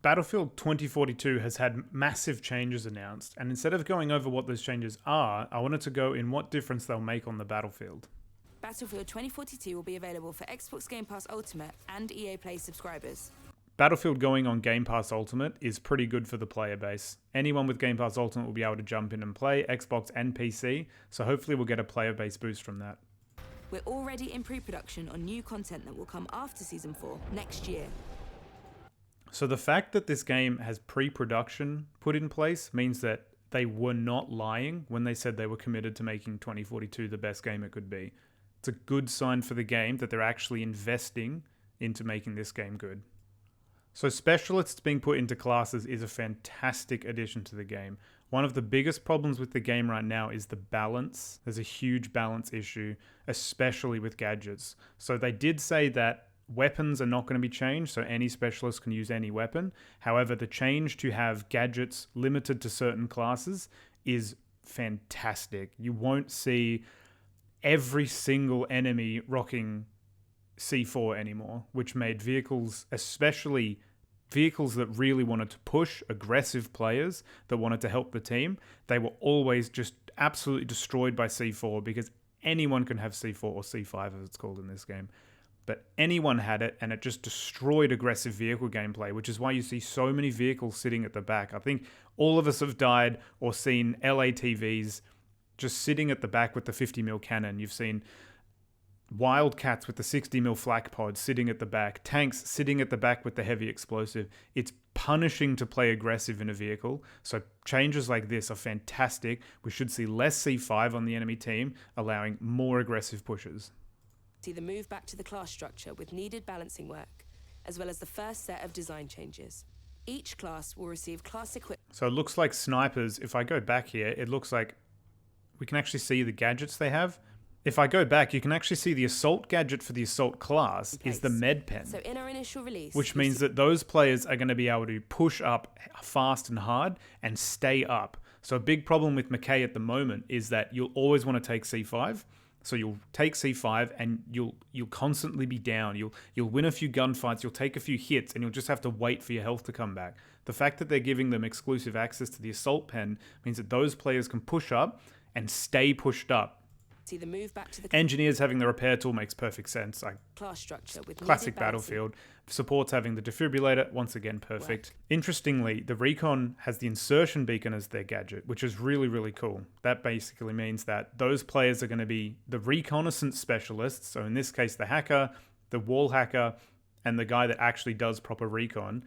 Battlefield 2042 has had massive changes announced, and instead of going over what those changes are, I wanted to go in what difference they'll make on the battlefield. Battlefield 2042 will be available for Xbox Game Pass Ultimate and EA Play subscribers. Battlefield going on Game Pass Ultimate is pretty good for the player base. Anyone with Game Pass Ultimate will be able to jump in and play, Xbox and PC, so hopefully we'll get a player base boost from that. We're already in pre-production on new content that will come after Season 4 next year. So the fact that this game has pre-production put in place means that they were not lying when they said they were committed to making 2042 the best game it could be. It's a good sign for the game that they're actually investing into making this game good. So specialists being put into classes is a fantastic addition to the game. One of the biggest problems with the game right now is the balance. There's a huge balance issue, especially with gadgets. So they did say that weapons are not going to be changed, so any specialist can use any weapon. However, the change to have gadgets limited to certain classes is fantastic. You won't see every single enemy rocking C4 anymore, which made vehicles, especially vehicles that really wanted to push aggressive players that wanted to help the team, they were always just absolutely destroyed by C4, because anyone can have C4 or C5 as it's called in this game. But anyone had it, and it just destroyed aggressive vehicle gameplay, which is why you see so many vehicles sitting at the back. I think all of us have died or seen LATVs just sitting at the back with the 50mm cannon. You've seen Wildcats with the 60mm flak pod sitting at the back, tanks sitting at the back with the heavy explosive. It's punishing to play aggressive in a vehicle, so changes like this are fantastic. We should see less C5 on the enemy team, allowing more aggressive pushes. See the move back to the class structure with needed balancing work, as well as the first set of design changes. Each class will receive class equipment. So it looks like snipers, if I go back here, it looks like we can actually see the gadgets they have. If I go back, you can actually see the assault gadget for the assault class is the med pen. So in our initial release, which means that those players are going to be able to push up fast and hard and stay up. So a big problem with McKay at the moment is that you'll always want to take C5. So you'll take C5 and you'll constantly be down. You'll win a few gunfights, you'll take a few hits, and you'll just have to wait for your health to come back. The fact that they're giving them exclusive access to the assault pen means that those players can push up and stay pushed up. See the move back to the engineers having the repair tool makes perfect sense. Class structure with classic Battlefield. Supports having the defibrillator, once again perfect. Interestingly, the Recon has the insertion beacon as their gadget, which is really, really cool. That basically means that those players are going to be the reconnaissance specialists, so in this case the hacker, the wall hacker, and the guy that actually does proper recon.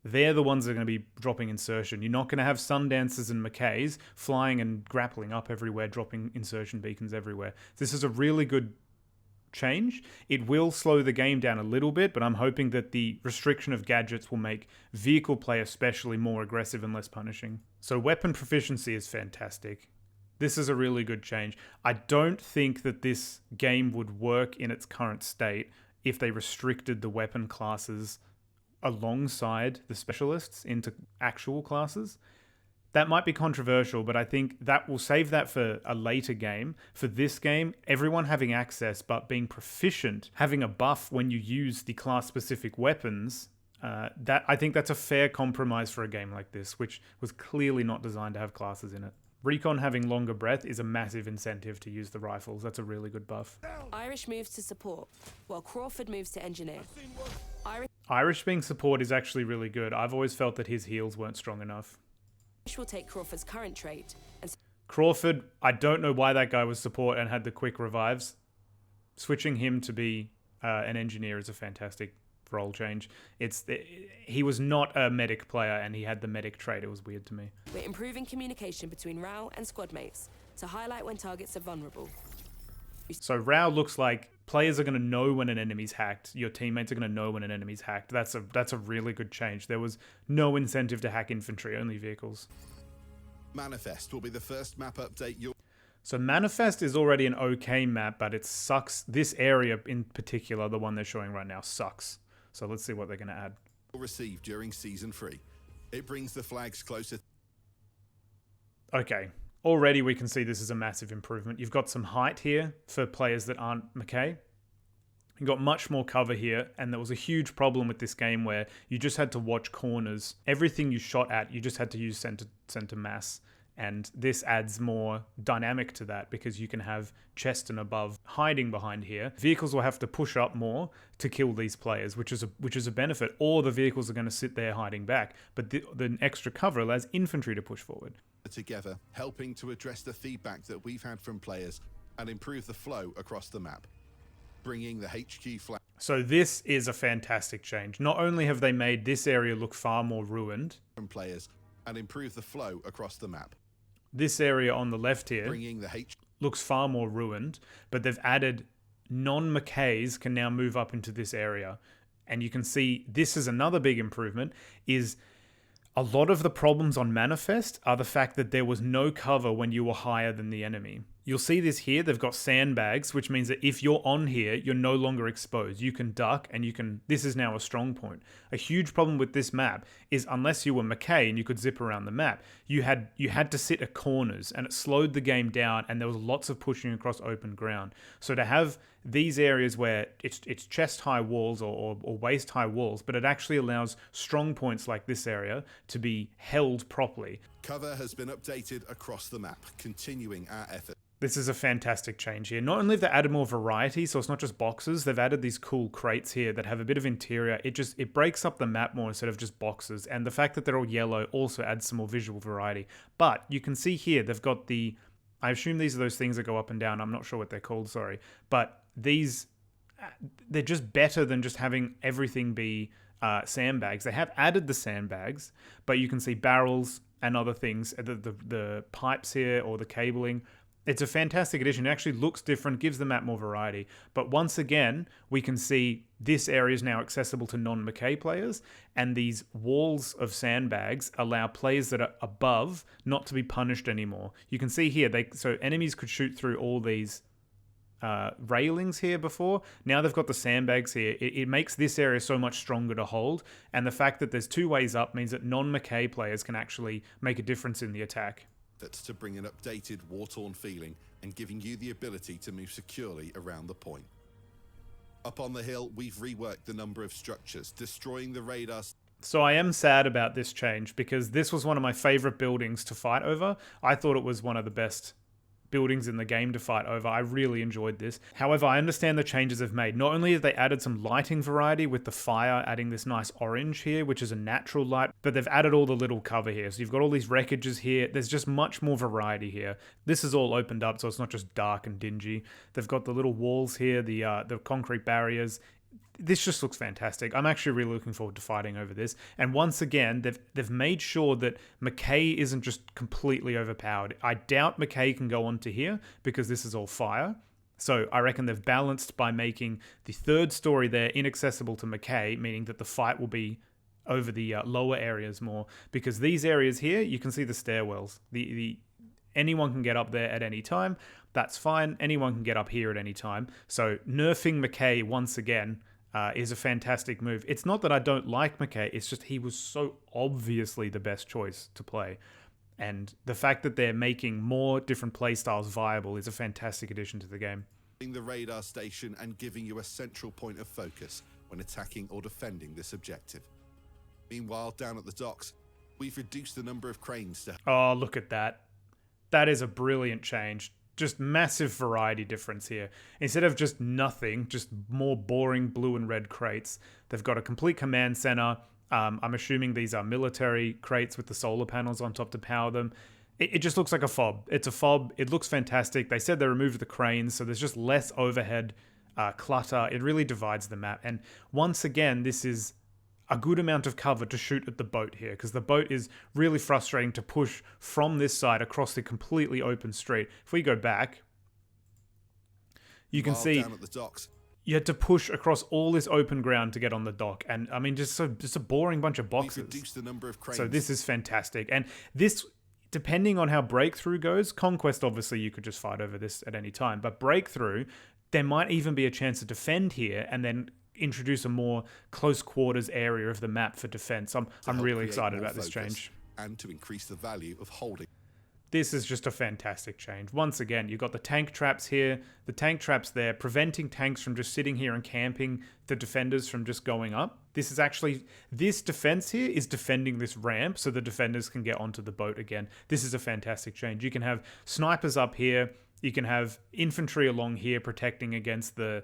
They're the ones that are going to be dropping insertion. You're not going to have Sundancers and McKays flying and grappling up everywhere, dropping insertion beacons everywhere. This is a really good change. It will slow the game down a little bit, but I'm hoping that the restriction of gadgets will make vehicle play especially more aggressive and less punishing. So weapon proficiency is fantastic. This is a really good change. I don't think that this game would work in its current state if they restricted the weapon classes alongside the specialists into actual classes. That might be controversial, but I think that will save that for a later game. For this game, everyone having access but being proficient, having a buff when you use the class-specific weapons, that I think that's a fair compromise for a game like this, which was clearly not designed to have classes in it. Recon having longer breath is a massive incentive to use the rifles. That's a really good buff. Irish moves to support, while Crawford moves to engineer. Irish being support is actually really good. I've always felt that his heals weren't strong enough. Irish will take Crawford's current trait. And Crawford, I don't know why that guy was support and had the quick revives. Switching him to be an engineer is a fantastic role change. He was not a medic player and he had the medic trait. It was weird to me. We're improving communication between RAL and squad mates to highlight when targets are vulnerable. So RAL looks like players are going to know when an enemy's hacked. Your teammates are going to know when an enemy's hacked. That's a really good change. There was no incentive to hack infantry, only vehicles. Manifest will be the first map update. So Manifest is already an okay map, but it sucks. This area in particular, the one they're showing right now, sucks. So let's see what they're going to add. Received during Season 3. It brings the flags closer. Okay. Already we can see this is a massive improvement. You've got some height here for players that aren't McKay. You got much more cover here, and there was a huge problem with this game where you just had to watch corners. Everything you shot at, you just had to use center mass. And this adds more dynamic to that because you can have chest and above hiding behind here. Vehicles will have to push up more to kill these players, which is a benefit. Or the vehicles are going to sit there hiding back. But the extra cover allows infantry to push forward. Together, helping to address the feedback that we've had from players and improve the flow across the map. Bringing the HQ flag. So this is a fantastic change. Not only have they made this area look far more ruined From players and improve the flow across the map. This area on the left here Bringing the looks far more ruined, but they've added non-Mackays can now move up into this area. And you can see this is another big improvement, is a lot of the problems on Manifest are the fact that there was no cover when you were higher than the enemy. You'll see this here. They've got sandbags, which means that if you're on here, you're no longer exposed. You can duck and you can... This is now a strong point. A huge problem with this map is unless you were Mackay and you could zip around the map, you had to sit at corners and it slowed the game down and there was lots of pushing across open ground. So to have these areas where it's chest-high walls or waist-high walls, but it actually allows strong points like this area to be held properly. Cover has been updated across the map, continuing our effort. This is a fantastic change here. Not only have they added more variety, so it's not just boxes, they've added these cool crates here that have a bit of interior. It breaks up the map more instead of just boxes. And the fact that they're all yellow also adds some more visual variety. But you can see here, they've got the... I assume these are those things that go up and down. I'm not sure what they're called, sorry. But these... They're just better than just having everything be sandbags. They have added the sandbags, but you can see barrels and other things. The pipes here or the cabling... It's a fantastic addition. It actually looks different, gives the map more variety. But once again, we can see this area is now accessible to non-Mackay players, and these walls of sandbags allow players that are above not to be punished anymore. You can see here, so enemies could shoot through all these railings here before. Now they've got the sandbags here. It makes this area so much stronger to hold, and the fact that there's two ways up means that non-Mackay players can actually make a difference in the attack. To bring an updated, war-torn feeling and giving you the ability to move securely around the point. Up on the hill, we've reworked the number of structures, destroying the radar. So I am sad about this change because this was one of my favorite buildings to fight over. I thought it was one of the best buildings in the game to fight over. I really enjoyed this. However, I understand the changes they've made. Not only have they added some lighting variety with the fire adding this nice orange here, which is a natural light, but they've added all the little cover here. So you've got all these wreckages here. There's just much more variety here. This is all opened up, so it's not just dark and dingy. They've got the little walls here, the concrete barriers. This just looks fantastic. I'm actually really looking forward to fighting over this. And once again, they've made sure that Mackay isn't just completely overpowered. I doubt Mackay can go onto here because this is all fire. So I reckon they've balanced by making the third story there inaccessible to Mackay, meaning that the fight will be over the lower areas more. Because these areas here, you can see the stairwells. Anyone can get up there at any time. That's fine. Anyone can get up here at any time. So nerfing Mackay once again is a fantastic move. It's not that I don't like Mackay, it's just he was so obviously the best choice to play. And the fact that they're making more different playstyles viable is a fantastic addition to the game. The radar station and giving you a central point of focus when attacking or defending this objective. Meanwhile, down at the docks, we've reduced the number of cranes to... Oh, look at that. That is a brilliant change. Just massive variety difference here. Instead of just nothing, just more boring blue and red crates, they've got a complete command center. I'm assuming these are military crates with the solar panels on top to power them. It just looks like a fob. It's a fob. It looks fantastic. They said they removed the cranes, so there's just less overhead clutter. It really divides the map. And once again, this is a good amount of cover to shoot at the boat here, because the boat is really frustrating to push from this side across the completely open street. If we go back, you can see down at the docks, you had to push across all this open ground to get on the dock. And I mean, just a boring bunch of boxes. We've reduced the number of cranes. So this is fantastic. And this, depending on how Breakthrough goes, Conquest, obviously you could just fight over this at any time, but Breakthrough, there might even be a chance to defend here and then introduce a more close quarters area of the map for defense. I'm really excited about this change. And to increase the value of holding. This is just a fantastic change. Once again, you've got the tank traps here, the tank traps there, preventing tanks from just sitting here and camping the defenders from just going up. This defense here is defending this ramp so the defenders can get onto the boat again. This is a fantastic change. You can have snipers up here. You can have infantry along here protecting against the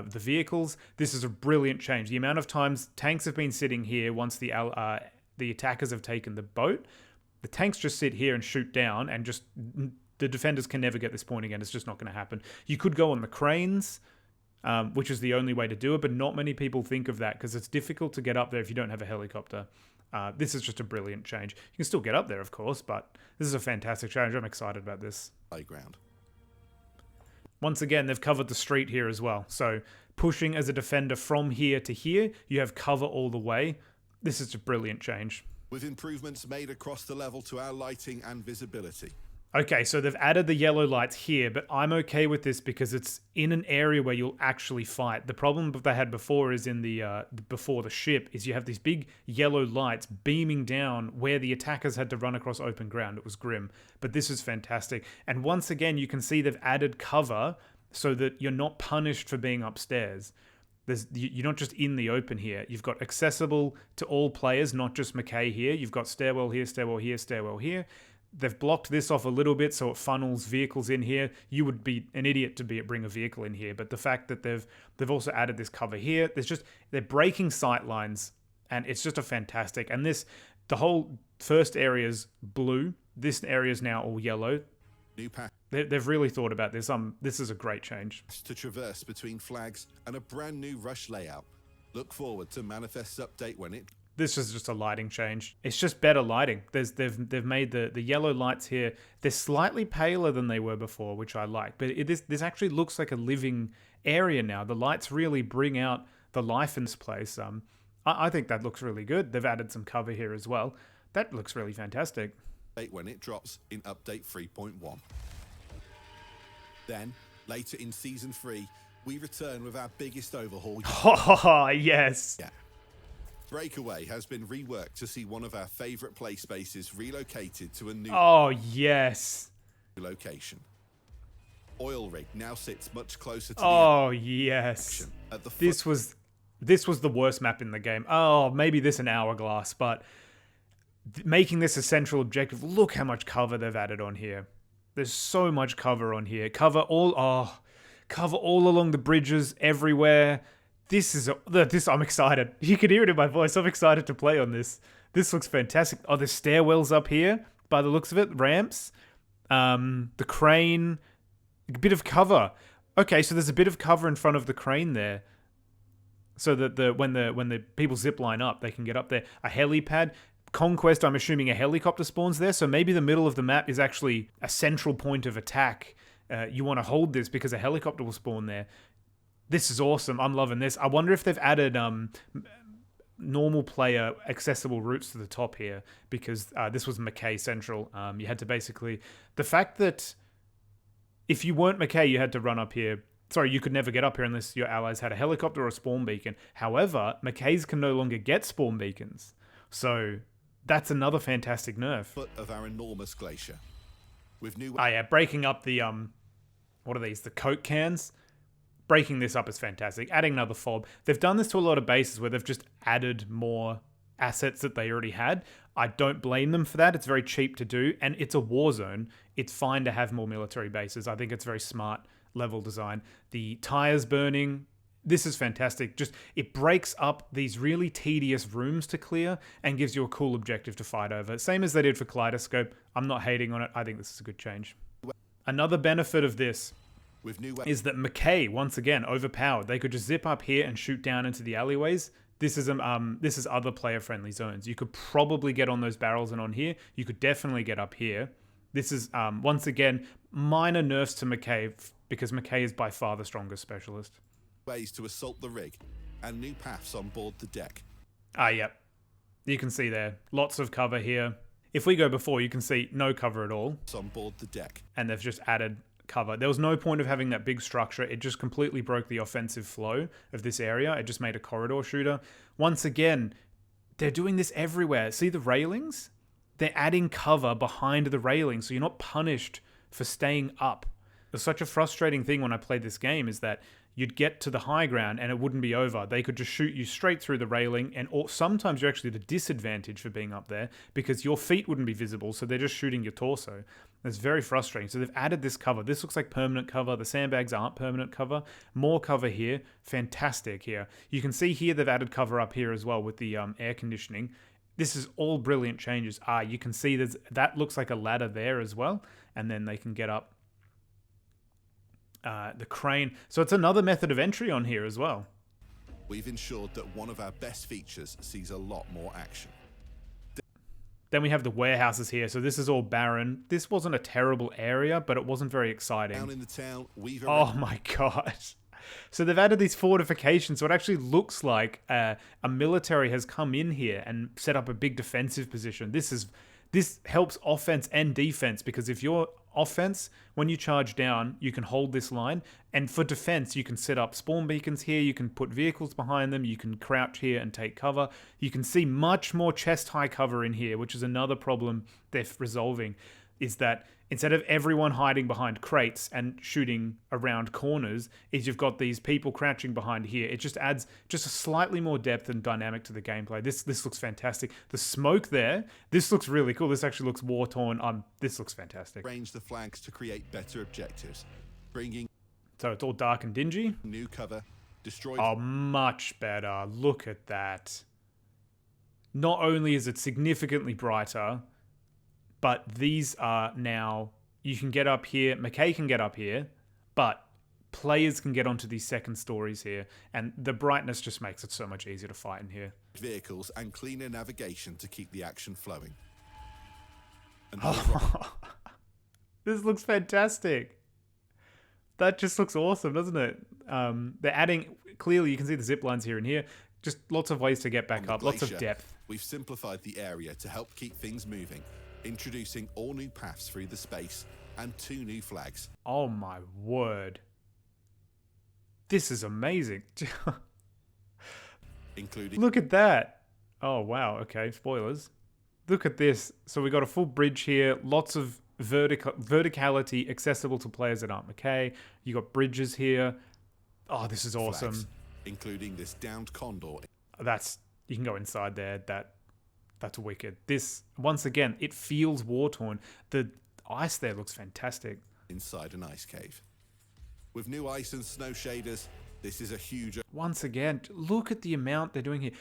vehicles. This is a brilliant change. The amount of times tanks have been sitting here once the attackers have taken the boat, the tanks just sit here and shoot down, and just the defenders can never get this point again. It's just not going to happen. You could go on the cranes, which is the only way to do it, but not many people think of that because it's difficult to get up there if you don't have a helicopter. This is just a brilliant change. You can still get up there, of course, but this is a fantastic change. I'm excited about this. Playground. Once again, they've covered the street here as well. So pushing as a defender from here to here, you have cover all the way. This is a brilliant change. With improvements made across the level to our lighting and visibility. Okay, so they've added the yellow lights here, but I'm okay with this because it's in an area where you'll actually fight. The problem that they had before is in the before the ship is you have these big yellow lights beaming down where the attackers had to run across open ground. It was grim, but this is fantastic. And once again, you can see they've added cover so that you're not punished for being upstairs. You're not just in the open here. You've got accessible to all players, not just McKay here. You've got stairwell here, stairwell here, stairwell here. They've blocked this off a little bit so it funnels vehicles in here. You would be an idiot to bring a vehicle in here, but the fact that they've also added this cover here, they're breaking sight lines, and it's just a fantastic. And the whole first area's blue. This area is now all yellow. New path They've really thought about this. This is a great change. to traverse between flags and a brand new rush layout. Look forward to Manifest's update when it... This is just a lighting change. It's just better lighting. They've made the yellow lights here. They're slightly paler than they were before, which I like. But this actually looks like a living area now. The lights really bring out the life in this place. I think that looks really good. They've added some cover here as well. That looks really fantastic. when it drops in update 3.1. Then, later in Season 3, we return with our biggest overhaul. Oh, yes. Yeah. Breakaway has been reworked to see one of our favourite play spaces relocated to a new yes. location. Oil rig now sits much closer to the yes. At the this was the worst map in the game. Oh, maybe this an hourglass, but making this a central objective. Look how much cover they've added on here. There's so much cover on here. Cover all along the bridges everywhere. This I'm excited. You can hear it in my voice. I'm excited to play on this. This looks fantastic. Oh, there's stairwells up here by the looks of it. Ramps. The crane. A bit of cover. Okay, so there's a bit of cover in front of the crane there. So that when the people zip line up, they can get up there. A helipad. Conquest, I'm assuming a helicopter spawns there. So maybe the middle of the map is actually a central point of attack. You want to hold this because a helicopter will spawn there. This is awesome. I'm loving this. I wonder if they've added normal player accessible routes to the top here, because this was McKay Central. You had to basically... The fact that if you weren't McKay, you had to run up here. Sorry, you could never get up here unless your allies had a helicopter or a spawn beacon. However, McKays can no longer get spawn beacons. So that's another fantastic nerf. Foot of our enormous glacier. With new... breaking up the... what are these? The Coke cans? Breaking this up is fantastic. Adding another fob. They've done this to a lot of bases where they've just added more assets that they already had. I don't blame them for that. It's very cheap to do, and it's a war zone. It's fine to have more military bases. I think it's very smart level design. The tires burning, this is fantastic. Just, it breaks up these really tedious rooms to clear and gives you a cool objective to fight over. Same as they did for Kaleidoscope. I'm not hating on it. I think this is a good change. Another benefit of this is that McKay, once again, overpowered. They could just zip up here and shoot down into the alleyways. This is other player-friendly zones. You could probably get on those barrels and on here. You could definitely get up here. This is, once again, minor nerfs to McKay, because McKay is by far the strongest specialist. Ways to assault the rig, and new paths on board the deck. Yep. You can see there. Lots of cover here. If we go before, you can see no cover at all. On board the deck. And they've just added cover. There was no point of having that big structure. It just completely broke the offensive flow of this area. It just made a corridor shooter. Once again, they're doing this everywhere. See the railings? they're adding cover behind the railing, so you're not punished for staying up. It was such a frustrating thing when I played this game is that you'd get to the high ground and it wouldn't be over. They could just shoot you straight through the railing, and or sometimes you're actually at a disadvantage for being up there because your feet wouldn't be visible, so they're just shooting your torso. It's very frustrating. So they've added this cover. This looks like permanent cover. The sandbags aren't permanent cover. More cover here. Fantastic here. You can see here they've added cover up here as well with the air conditioning. This is all brilliant changes. You can see that looks like a ladder there as well, and then they can get up the crane. So it's another method of entry on here as well. We've ensured that one of our best features sees a lot more action. Then we have the warehouses here. So this is all barren. This wasn't a terrible area, but it wasn't very exciting. Down in the town, oh my god. So they've added these fortifications, so it actually looks like a military has come in here and set up a big defensive position. This helps offense and defense, because if you're offense, when you charge down, you can hold this line, and for defense, you can set up spawn beacons here, you can put vehicles behind them, you can crouch here and take cover. You can see much more chest high cover in here, which is another problem they're resolving, is that instead of everyone hiding behind crates and shooting around corners, is you've got these people crouching behind here. It just adds just a slightly more depth and dynamic to the gameplay. This looks fantastic. The smoke there, this looks really cool. This actually looks war-torn. This looks fantastic. Range the flags to create better objectives, bringing... So it's all dark and dingy. New cover, destroy... Oh, much better. Look at that. Not only is it significantly brighter, but these are now, you can get up here, McKay can get up here, but players can get onto these second stories here, and the brightness just makes it so much easier to fight in here. Vehicles and cleaner navigation to keep the action flowing. And this looks fantastic. That just looks awesome, doesn't it? They're adding, clearly you can see the zip lines here and here, just lots of ways to get back up, lots of depth. We've simplified the area to help keep things moving, introducing all new paths through the space and 2 new flags. Oh my word. This is amazing. Including... Look at that. Oh wow, okay, spoilers. Look at this. So we got a full bridge here, lots of verticality accessible to players that aren't McKay. You got bridges here. Oh, this is awesome. Flags, including this downed condor. You can go inside there. That's wicked. This, once again, it feels war-torn. The ice there looks fantastic. Inside an ice cave. With new ice and snow shaders, this is a huge... Once again, look at the amount they're doing here.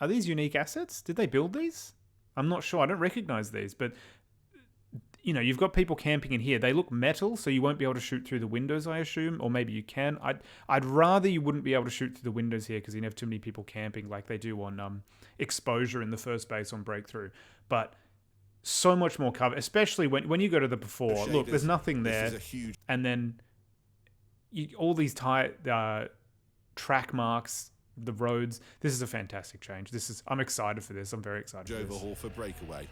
Are these unique assets? Did they build these? I'm not sure. I don't recognize these, but... You know, you've got people camping in here. They look metal, so you won't be able to shoot through the windows, I assume. Or maybe you can. I'd rather you wouldn't be able to shoot through the windows here because you have too many people camping like they do on Exposure in the first base on Breakthrough. But so much more cover, especially when you go to the before. Look, there's nothing there. And then all these track marks, the roads. This is a fantastic change. I'm excited for this. I'm very excited for this. Overhaul for Breakaway.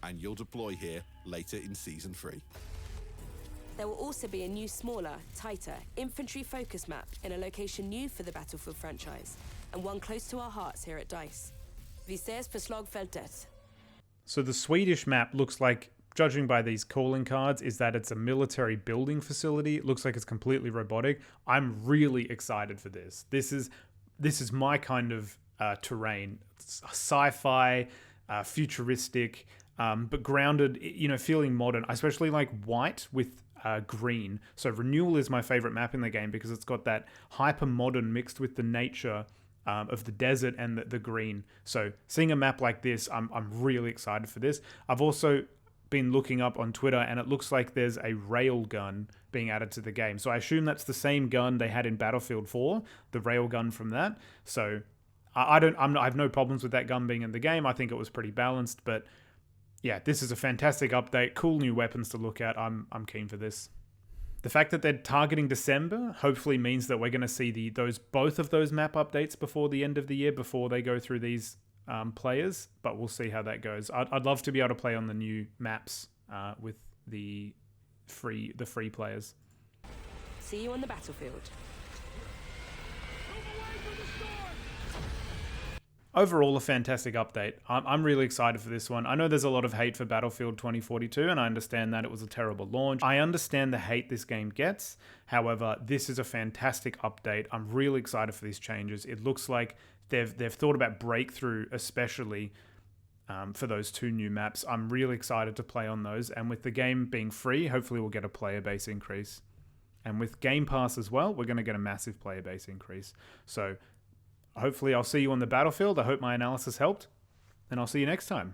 And you'll deploy here later in Season 3. There will also be a new, smaller, tighter, infantry-focused map in a location new for the Battlefield franchise, and one close to our hearts here at DICE. Vi ses på slagfältet. So the Swedish map looks like, judging by these calling cards, is that it's a military building facility. It looks like it's completely robotic. I'm really excited for this. This is my kind of terrain. It's sci-fi, futuristic, but grounded, feeling modern. I especially like white with green. So Renewal is my favorite map in the game because it's got that hyper modern mixed with the nature of the desert and the green. So seeing a map like this, I'm really excited for this. I've also been looking up on Twitter, and it looks like there's a railgun being added to the game. So I assume that's the same gun they had in Battlefield 4, the railgun from that. So I have no problems with that gun being in the game. I think it was pretty balanced, but yeah, this is a fantastic update. Cool new weapons to look at. I'm keen for this. The fact that they're targeting December hopefully means that we're going to see both of those map updates before the end of the year, before they go through these players. But we'll see how that goes. I'd love to be able to play on the new maps with the free players. See you on the battlefield. Overall, a fantastic update. I'm really excited for this one. I know there's a lot of hate for Battlefield 2042, and I understand that it was a terrible launch. I understand the hate this game gets. However, this is a fantastic update. I'm really excited for these changes. It looks like they've thought about Breakthrough, especially for those 2 new maps. I'm really excited to play on those. And with the game being free, hopefully we'll get a player base increase. And with Game Pass as well, we're going to get a massive player base increase. So hopefully I'll see you on the battlefield. I hope my analysis helped, and I'll see you next time.